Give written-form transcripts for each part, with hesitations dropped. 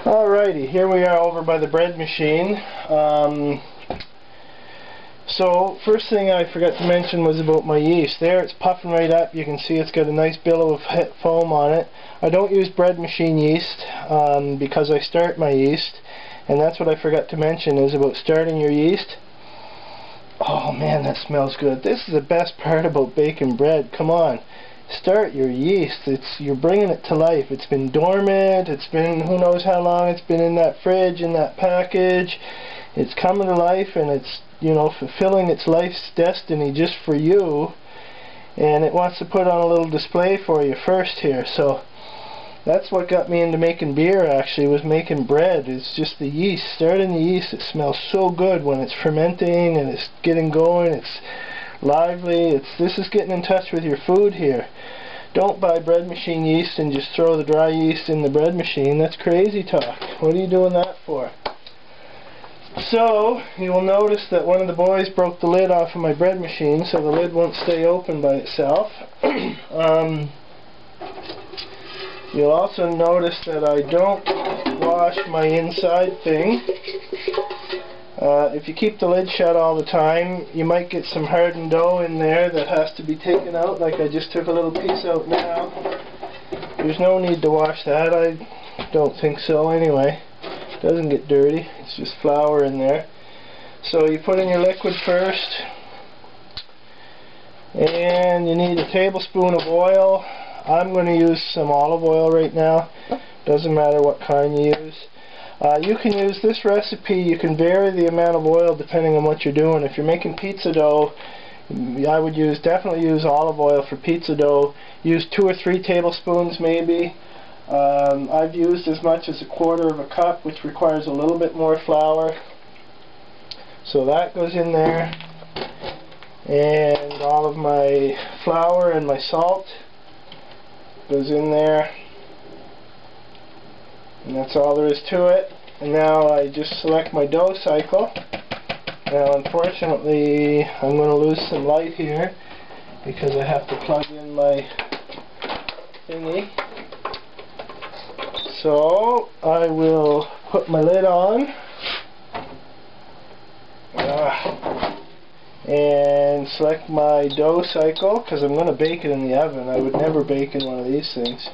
Alrighty, here we are over by the bread machine. So first thing I forgot to mention was about my yeast. There, it's puffing right up. You can see it's got a nice billow of foam on it. I don't use bread machine yeast because I start my yeast, and that's what I forgot to mention is about starting your yeast. Oh man, that smells good. This is the best part about baking bread. Come on, start your yeast. You're bringing it to life. It's been dormant. It's been who knows how long. It's been in that fridge, in that package. It's coming to life, and it's, you know, fulfilling its life's destiny just for you, and it wants to put on a little display for you first here. So that's what got me into making beer, actually, was making bread. It's just the yeast. Starting the yeast, it smells so good when it's fermenting and it's getting going. It's lively. This is getting in touch with your food here. Don't buy bread machine yeast and just throw the dry yeast in the bread machine. That's crazy talk. What are you doing that for? So, you will notice that one of the boys broke the lid off of my bread machine, so the lid won't stay open by itself. You'll also notice that I don't wash my inside thing. If you keep the lid shut all the time, you might get some hardened dough in there that has to be taken out, like I just took a little piece out now. There's no need to wash that. I don't think so anyway. Doesn't get dirty. It's just flour in there. So you put in your liquid first, and you need a tablespoon of oil. I'm going to use some olive oil right now. Doesn't matter what kind you use. You can use this recipe. You can vary the amount of oil depending on what you're doing. If you're making pizza dough, I would definitely use olive oil for pizza dough. Use 2 or 3 tablespoons maybe. I've used as much as 1/4 of a cup, which requires a little bit more flour. So that goes in there, and all of my flour and my salt goes in there, and that's all there is to it. And now I just select my dough cycle. Now unfortunately I'm going to lose some light here because I have to plug in my thingy. So I will put my lid on and select my dough cycle, because I'm going to bake it in the oven. I would never bake in one of these things,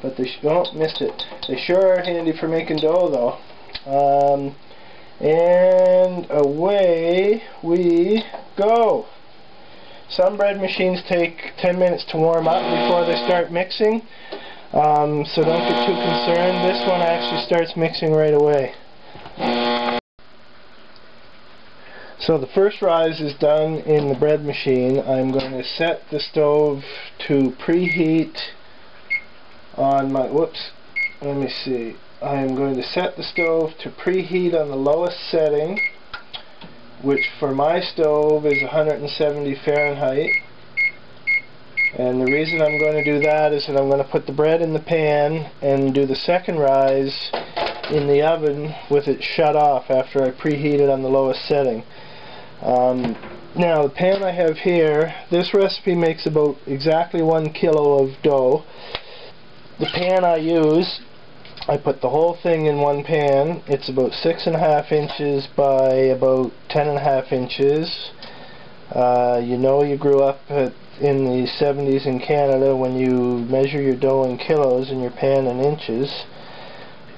but they don't miss it. They sure are handy for making dough though. And away we go. Some bread machines take 10 minutes to warm up before they start mixing. So don't get too concerned. This one actually starts mixing right away. So the first rise is done in the bread machine. I'm going to set the stove to preheat on my, let me see. I am going to set the stove to preheat on the lowest setting, which for my stove is 170 Fahrenheit. And the reason I'm going to do that is that I'm going to put the bread in the pan and do the second rise in the oven with it shut off after I preheat it on the lowest setting. Now the pan I have here, this recipe makes about exactly 1 kilo of dough. The pan I use, I put the whole thing in one pan. It's about 6.5 inches by about 10.5 inches. You know, you grew up in the 70s in Canada when you measure your dough in kilos and your pan in inches.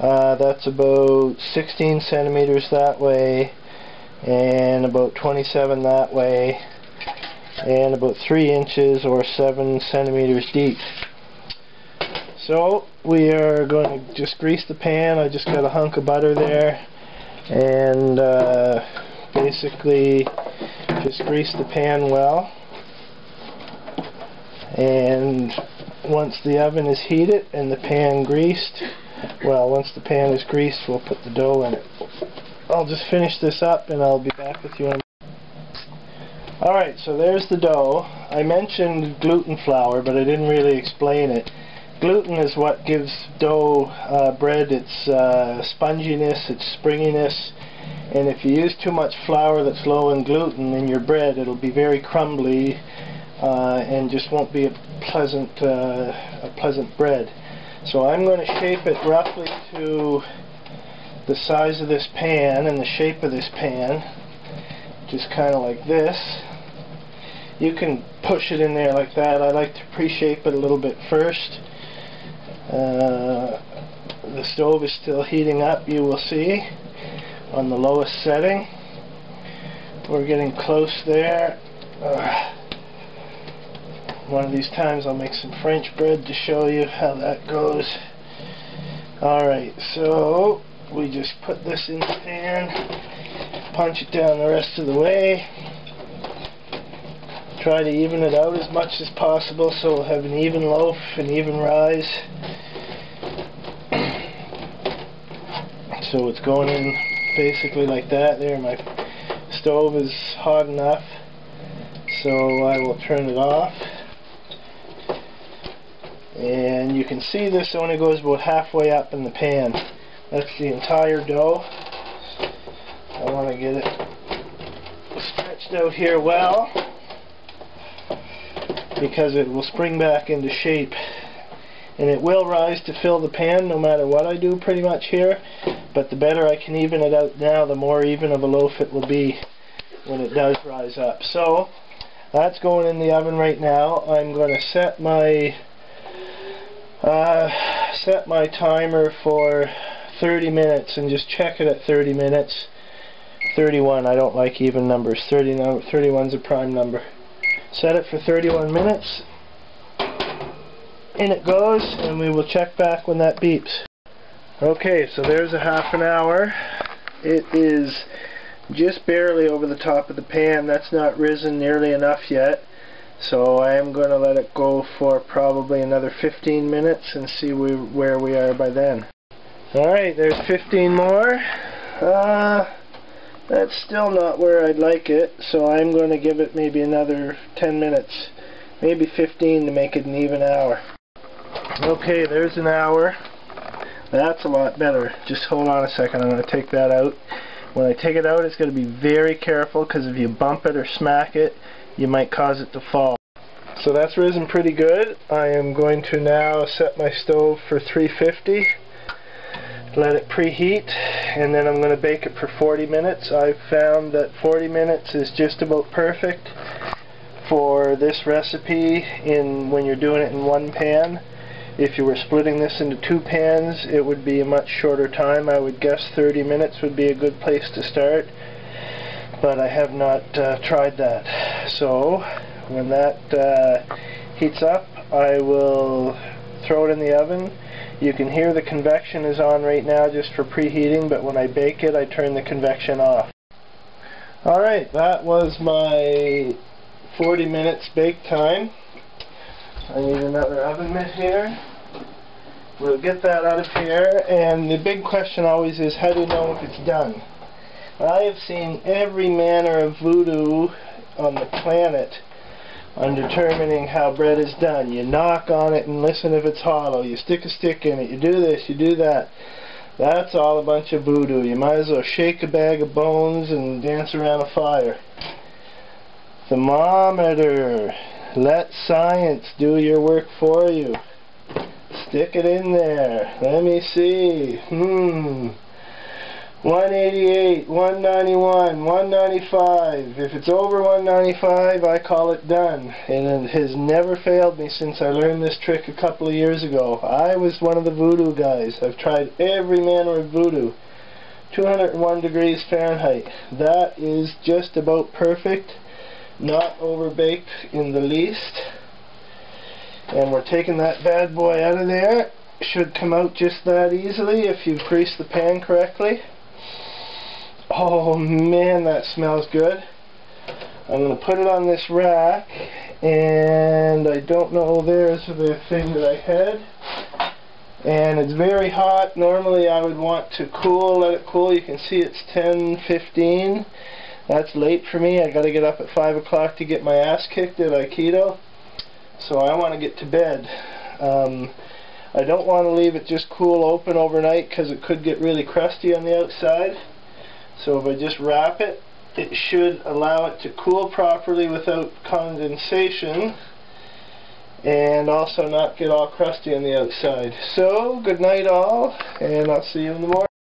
That's about 16 centimeters that way, and about 27 that way, and about 3 inches or 7 centimeters deep. So we are going to just grease the pan. I just got a hunk of butter there, and basically just grease the pan well. And once the oven is heated and the pan greased, well, once the pan is greased, we'll put the dough in it. I'll just finish this up and I'll be back with you in a minute. Alright, so there's the dough. I mentioned gluten flour, but I didn't really explain it. Gluten is what gives dough, bread, its sponginess, its springiness, and if you use too much flour that's low in gluten in your bread, it'll be very crumbly and just won't be a pleasant bread. So I'm going to shape it roughly to the size of this pan and the shape of this pan, just kind of like this. You can push it in there like that. I like to pre-shape it a little bit first. The stove is still heating up, you will see, on the lowest setting. We're getting close there. One of these times I'll make some French bread to show you how that goes. Alright, so we just put this in the pan, punch it down the rest of the way. Try to even it out as much as possible so we'll have an even loaf and even rise. So it's going in basically like that. There, my stove is hot enough, so I will turn it off. And you can see this only goes about halfway up in the pan. That's the entire dough. I want to get it stretched out here well, because it will spring back into shape. And it will rise to fill the pan no matter what I do pretty much here, but the better I can even it out now, the more even of a loaf it will be when it does rise up. So that's going in the oven right now. I'm going to set my timer for 30 minutes and just check it at 30 minutes. 31, I don't like even numbers. 31's a prime number. Set it for 31 minutes. In it goes, and we will check back when that beeps. Okay, so there's a half an hour. It is just barely over the top of the pan. That's not risen nearly enough yet. So I am going to let it go for probably another 15 minutes and see where we are by then. Alright, there's 15 more. That's still not where I'd like it, so I'm going to give it maybe another 10 minutes, maybe 15 to make it an even hour. Okay, there's an hour. That's a lot better. Just hold on a second, I'm going to take that out. When I take it out, it's going to be very careful, because if you bump it or smack it, you might cause it to fall. So that's risen pretty good. I am going to now set my stove for 350. Let it preheat, and then I'm going to bake it for 40 minutes. I've found that 40 minutes is just about perfect for this recipe when you're doing it in one pan. If you were splitting this into two pans, it would be a much shorter time. I would guess 30 minutes would be a good place to start, but I have not tried that. So when that heats up, I will throw it in the oven. You can hear the convection is on right now just for preheating, but when I bake it, I turn the convection off. Alright, that was my 40 minutes bake time. I need another oven mitt here. We'll get that out of here, and the big question always is, how do you know if it's done? I have seen every manner of voodoo on the planet on determining how bread is done. You knock on it and listen if it's hollow. You stick a stick in it. You do this, you do that. That's all a bunch of voodoo. You might as well shake a bag of bones and dance around a fire. Thermometer. Let science do your work for you. Stick it in there. Let me see. 188, 191, 195. If it's over 195, I call it done. And it has never failed me since I learned this trick a couple of years ago. I was one of the voodoo guys. I've tried every manner of voodoo. 201 degrees Fahrenheit. That is just about perfect. Not overbaked in the least. And we're taking that bad boy out of there. Should come out just that easily if you've greased the pan correctly. Oh man, that smells good. I'm going to put it on this rack, and I don't know, there's the thing that I had. And it's very hot. Normally I would want to cool, let it cool. You can see it's 10:15. That's late for me. I got to get up at 5 o'clock to get my ass kicked at Aikido. So I want to get to bed. I don't want to leave it just cool open overnight because it could get really crusty on the outside. So if I just wrap it, it should allow it to cool properly without condensation, and also not get all crusty on the outside. So good night all, and I'll see you in the morning.